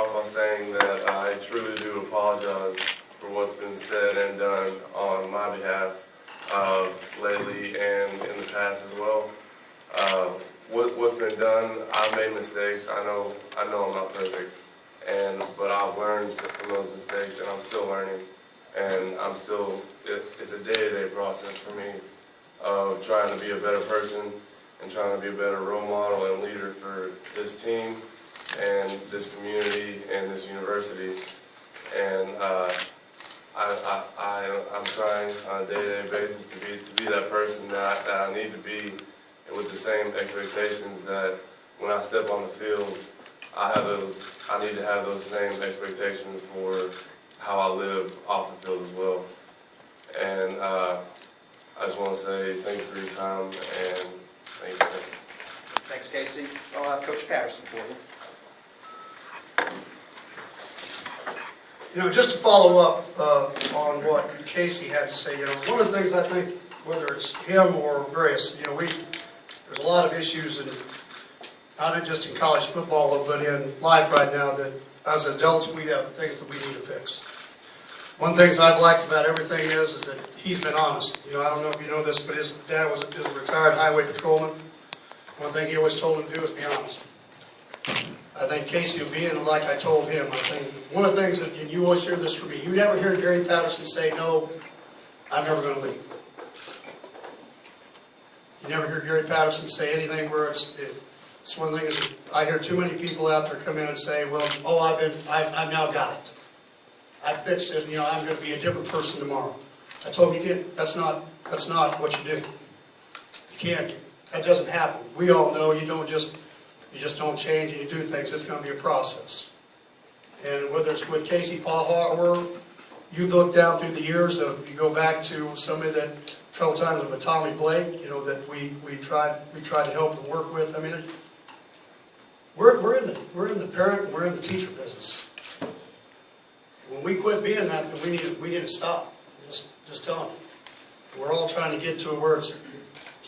off by saying that I truly do apologize for what's been said and done on my behalf lately and in the past as well. What's been done, I've made mistakes. I know I'm not perfect, but I've learned from those mistakes, and I'm still learning. And it's a day-to-day process for me of trying to be a better person and trying to be a better role model and leader for this team and this community and this university. And I'm trying on a day-to-day basis to be that person that I need to be, with the same expectations that when I step on the field, I need to have those same expectations for how I live off the field as well. And I just want to say thank you for your time, and thank you. Thanks, Casey. I'll have Coach Patterson for you. You know, just to follow up on what Casey had to say, you know, one of the things I think, whether it's him or Grace, you know, there's a lot of issues, not just in college football, but in life right now, that as adults we have things that we need to fix. One of the things I've liked about everything is that he's been honest. You know, I don't know if you know this, but his dad was a retired highway patrolman. One thing he always told him to do is be honest. I think Casey will be in, like I told him. I think one of the things that, and you always hear this from me, you never hear Gary Patterson say, no, I'm never going to leave. You never hear Gary Patterson say anything where it's one thing is I hear too many people out there come in and say, well, oh, I've now got it. I fixed it, you know, I'm going to be a different person tomorrow. I told him, you can't, that's not what you do. You can't, that doesn't happen. We all know you just don't change and you do things. It's going to be a process. And whether it's with Casey Pachall or you look down through the years of, you go back to somebody that trouble times with Tommy Blake, you know, that we tried to help and work with. I mean, we're in the parent and we're in the teacher business. When we quit being that, then we need to stop. Just tell them. We're all trying to get to where it's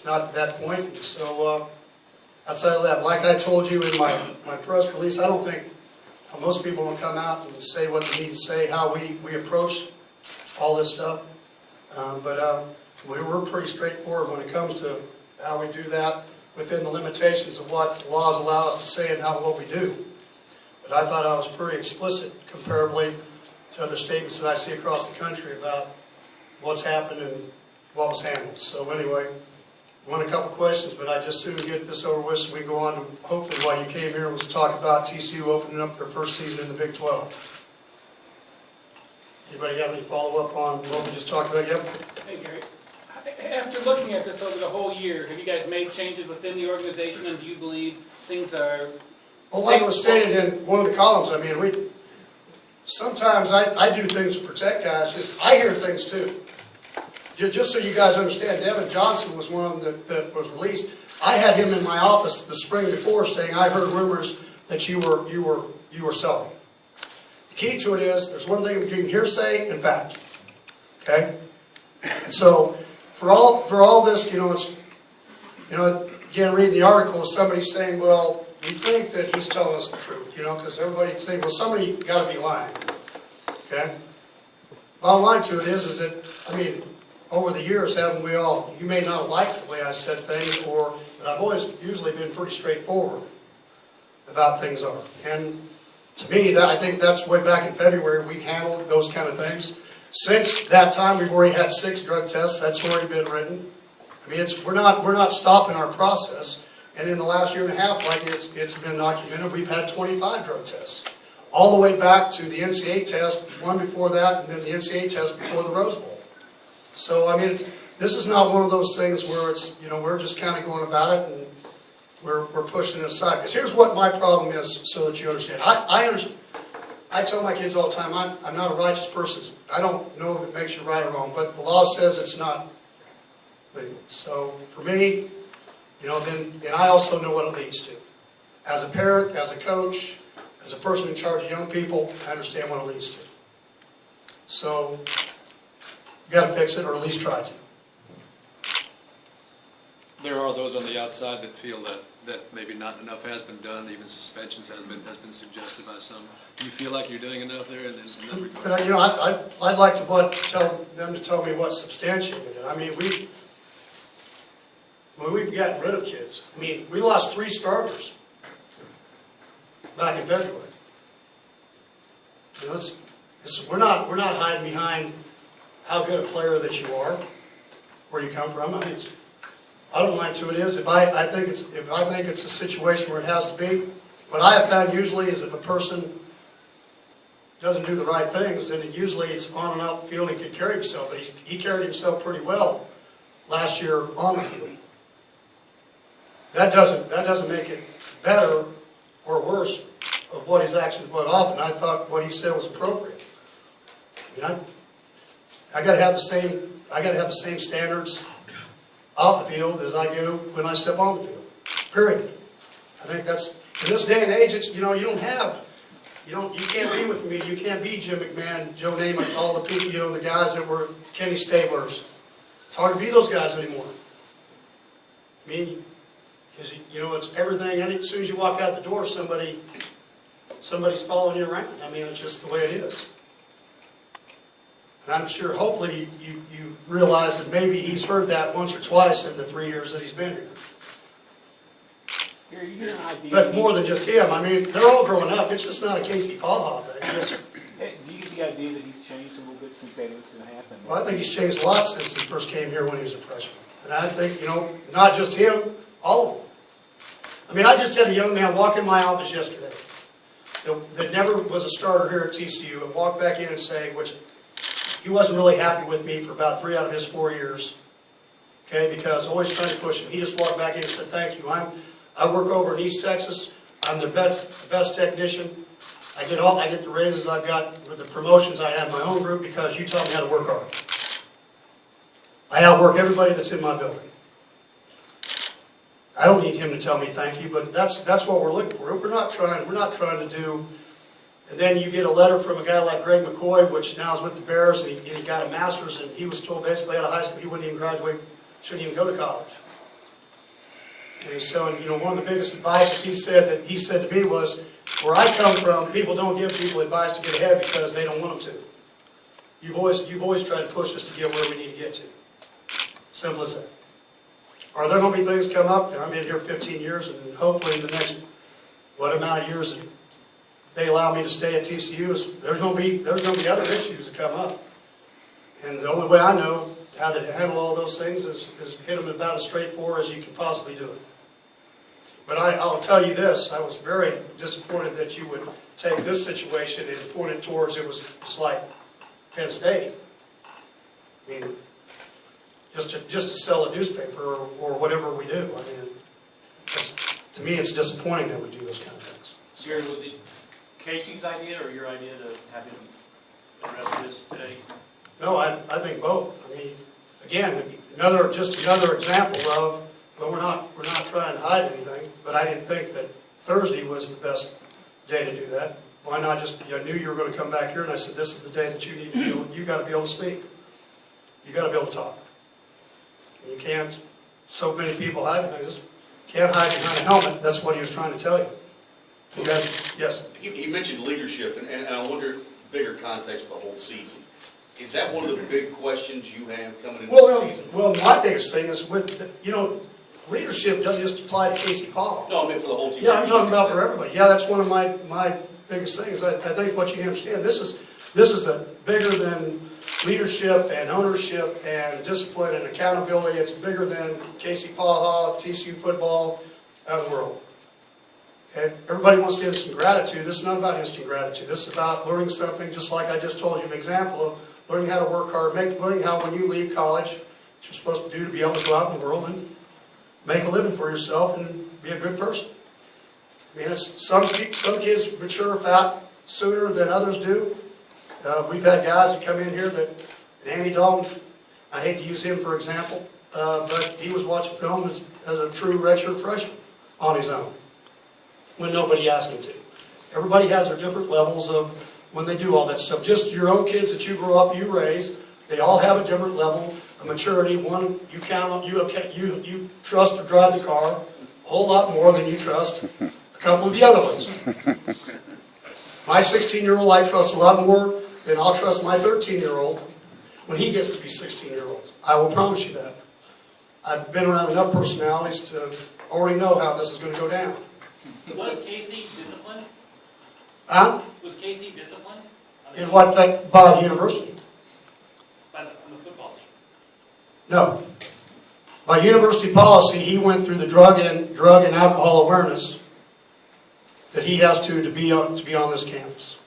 not to that point. So outside of that, like I told you in my press release, I don't think most people will come out and say what they need to say, how we approach all this stuff. But we're pretty straightforward when it comes to how we do that within the limitations of what the laws allow us to say and what we do. But I thought I was pretty explicit comparably to other statements that I see across the country about what's happened and what was handled. So anyway, a couple questions, but I just soon get this over with so we go on to, hopefully why you came here was to talk about TCU opening up their first season in the Big 12. Anybody have any follow-up on what we just talked about? Yep. Hey Gary, after looking at this over the whole year, have you guys made changes within the organization, and do you believe things are... Well, like was stated in one of the columns, I mean, sometimes I do things to protect guys. I hear things too. Just so you guys understand, Devin Johnson was one of them that was released. I had him in my office the spring before saying, I heard rumors that you were selling. The key to it is, there's one thing between hearsay and fact. Okay? And so, for all this, again, reading the article, somebody saying, well, we think that he's telling us the truth, because everybody thinks, well, somebody got to be lying. Okay? Bottom line to it is that, I mean, over the years, haven't we all, you may not like the way I said things, but I've always usually been pretty straightforward about things are. And to me, I think that's way back in February, we handled those kind of things. Since that time, we've already had 6 drug tests. That's already been written. I mean, we're not stopping our process. And in the last year and a half, like it's been documented, we've had 25 drug tests. All the way back to the NCAA test, one before that, and then the NCAA test before the Rose Bowl. So, I mean, this is not one of those things where it's, we're just kind of going about it and we're pushing it aside. Because here's what my problem is, so that you understand. I tell my kids all the time, I'm not a righteous person. I don't know if it makes you right or wrong, but the law says it's not legal. So, for me, then I also know what it leads to. As a parent, as a coach, as a person in charge of young people, I understand what it leads to. So, you got to fix it, or at least try to. There are those on the outside that feel that that maybe not enough has been done, even suspensions has been suggested by some. Do you feel like you're doing enough there in that regard? But, I'd like to tell them to tell me what substantiated it. I mean, we've gotten rid of kids. I mean, we lost 3 starters back in February. You know, we're not hiding behind how good a player that you are, where you come from. I mean, I don't mind who it is. If I think it's a situation where it has to be. What I have found usually is if a person doesn't do the right things, then usually it's on and off the field and can carry himself. But he carried himself pretty well last year on the field. That doesn't make it better or worse of what his actions went off. And I thought what he said was appropriate. You know, I got to have the same standards off the field as I do when I step on the field. Period. I think that's, in this day and age, it's, you can't be with me, you can't be Jim McMahon, Joe Namath, all the people, the guys that were Kenny Stablers. It's hard to be those guys anymore. I mean, because it's everything, as soon as you walk out the door, somebody's following you around. I mean, it's just the way it is. And I'm sure, hopefully, you realize that maybe he's heard that once or twice in the 3 years that he's been here. But more than just him. I mean, they're all growing up. It's just not a Casey Pachall thing. Hey, do you get the idea that he's changed a little bit since they knew what's going to happen? Well, I think he's changed a lot since he first came here when he was a freshman. And I think, not just him, all of them. I mean, I just had a young man walk in my office yesterday that never was a starter here at TCU and walk back in and say, which he wasn't really happy with me for about 3 out of his 4 years, okay, because I always trying to push him. He just walked back in and said, thank you. I work over in East Texas. I'm the best technician. I get the raises I've got with the promotions I have in my own group because you taught me how to work hard. I outwork everybody that's in my building. I don't need him to tell me thank you, but that's what we're looking for. We're not trying to do. And then you get a letter from a guy like Greg McCoy, which now is with the Bears, and he got a master's, and he was told basically out of high school he wouldn't even graduate, shouldn't even go to college. And he's telling, one of the biggest advices he said to me was, where I come from, people don't give people advice to get ahead because they don't want them to. You've always tried to push us to get where we need to get to. Simple as that. Are there going to be things come up? I've been here 15 years, and hopefully in the next, what amount of years they allow me to stay at TCU, there's going to be other issues that come up. And the only way I know how to handle all those things is hit them about as straightforward as you can possibly do it. But I'll tell you this, I was very disappointed that you would take this situation and point it towards it's like Penn State. I mean, just to sell a newspaper or whatever we do. I mean, to me, it's disappointing that we do those kind of things. Gary, was it Casey's idea or your idea to have him address this today? No, I think both. I mean, again, just another example of, well, we're not trying to hide anything, but I didn't think that Thursday was the best day to do that. Why not just, I knew you were going to come back here, and I said, this is the day that you got to be able to speak. You got to be able to talk. You can't, so many people hide things. Can't hide behind a helmet. That's what he was trying to tell you. You guys, yes? He mentioned leadership, and I wonder, bigger context for the whole season. Is that one of the big questions you have coming into the season? Well, my biggest thing is leadership doesn't just apply to Casey Pachall. No, I meant for the whole team. Yeah, I'm talking about for everybody. Yeah, that's one of my biggest things. I think what you understand, this is a bigger than leadership and ownership and discipline and accountability. It's bigger than Casey Pachall, TCU football, out of the world. Okay? Everybody wants instant gratitude. This is not about instant gratitude. This is about learning something, just like I just told you an example of learning how to work hard, learning how when you leave college, what you're supposed to do to be able to go out in the world and make a living for yourself and be a good person. I mean, some kids mature sooner than others do. We've had guys that come in here Andy Dalton, I hate to use him for example, but he was watching film as a true redshirt freshman on his own when nobody asked him to. Everybody has their different levels of when they do all that stuff. Just your own kids that you grow up, you raise, they all have a different level of maturity. One you count on, you trust to drive the car. whole lot more than you trust a couple of the other ones. My 16-year-old I trust a lot more than I'll trust my 13-year-old when he gets to be 16-year-old. I will promise you that. I've been around enough personalities to already know how this is going to go down. Was Casey disciplined? Huh? Was Casey disciplined? In what effect? By the university? On the football team? No. By university policy, he went through the drug and alcohol awareness that he has to be on this campus.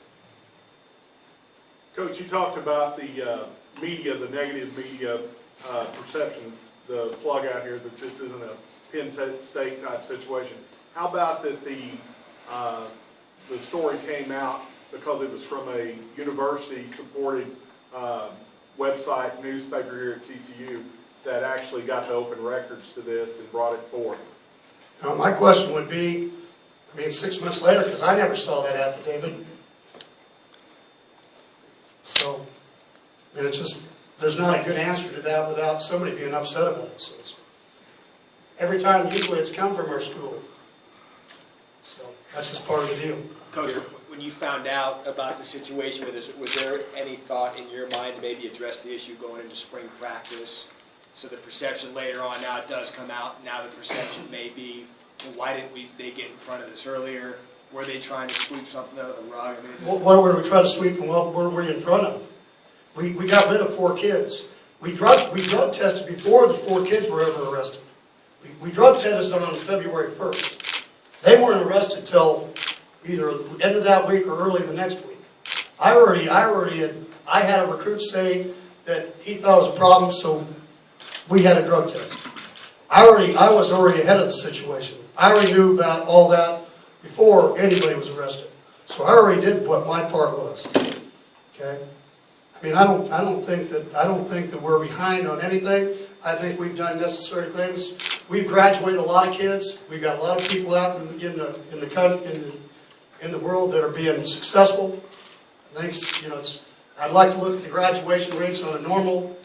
Coach, you talked about the media, the negative media perception, the plug out here that this isn't a Penn State type situation. How about that the story came out because it was from a university-supported website, newspaper here at TCU, that actually got the open records to this and brought it forth? Now, my question would be, 6 months later, because I never saw that affidavit. So, it's just, there's not a good answer to that without somebody being upset about it. So every time, usually it's come from our school. So that's just part of the deal. Coach, when you found out about the situation, was there any thought in your mind to maybe address the issue going into spring practice? So the perception later on, now it does come out, now the perception may be, well, why didn't they get in front of this earlier? Were they trying to sweep something under the rug? What were we trying to sweep and what were we in front of? We got rid of 4 kids. We drug tested before the 4 kids were ever arrested. We drug tested them on February 1st. They weren't arrested till either end of that week or early the next week. I had a recruit say that he thought it was a problem, so we had a drug test. I was already ahead of the situation. I already knew about all that before anybody was arrested. So I already did what my part was. Okay? I don't think that we're behind on anything. I think we've done necessary things. We've graduated a lot of kids. We've got a lot of people out in the world that are being successful. I think I'd like to look at the graduation rates on a normal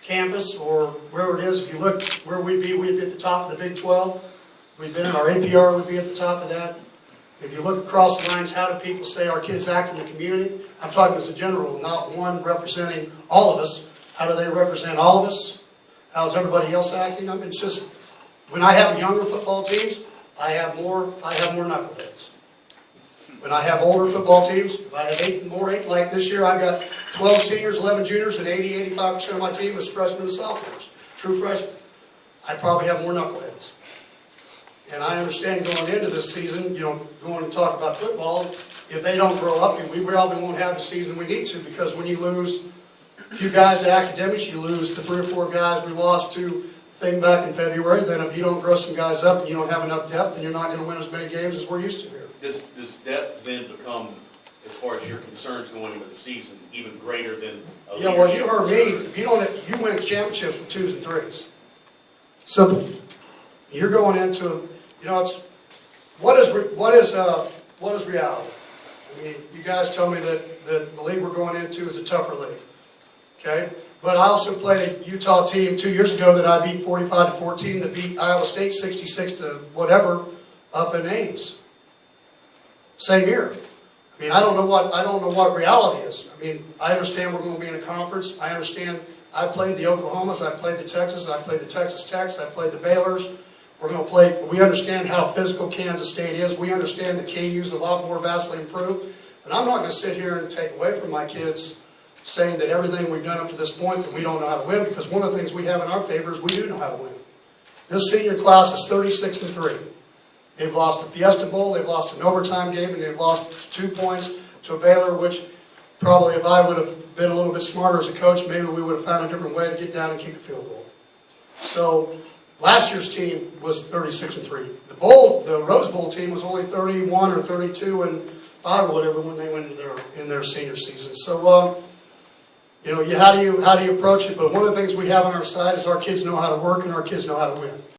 campus or where it is. If you look where we'd be at the top of the Big 12. We've been in our APR would be at the top of that. If you look across the lines, how do people say our kids act in the community? I'm talking as a general, not one representing all of us. How do they represent all of us? How's everybody else acting? It's just, when I have younger football teams, I have more knuckleheads. When I have older football teams, if I have 8 like this year, I've got 12 seniors, 11 juniors, and 85% of my team is freshmen and sophomores, true freshmen. I probably have more knuckleheads. And I understand going into this season, going to talk about football, if they don't grow up, we probably won't have the season we need to, because when you lose a few guys to academics, you lose the 3 or 4 guys we lost to thing back in February. Then if you don't grow some guys up and you don't have enough depth, then you're not going to win as many games as we're used to here. Does depth then become, as far as your concerns going into the season, even greater than a Yeah, well, you heard me. You win championships with 2s and 3s. Simple. You're going into, what is reality? You guys tell me that the league we're going into is a tougher league. Okay? But I also played a Utah team 2 years ago that I beat 45-14, that beat Iowa State 66 to whatever up in Ames. Same year. I don't know what reality is. I understand we're going to be in a conference. I understand. I played the Oklahomas. I played the Texas. I played the Texas Techs. I played the Baylors. We're going to play. We understand how physical Kansas State is. We understand the KU's a lot more vastly improved. And I'm not going to sit here and take away from my kids saying that everything we've done up to this point that we don't know how to win, because one of the things we have in our favor is we do know how to win. This senior class is 36-3. They've lost a Fiesta Bowl, they've lost an overtime game, and they've lost 2 points to a Baylor, which probably if I would have been a little bit smarter as a coach, maybe we would have found a different way to get down and kick a field goal. So last year's team was 36-3. The Rose Bowl team was only 31 or 32-5 or whatever when they went in their senior season. So how do you approach it? But one of the things we have on our side is our kids know how to work and our kids know how to win.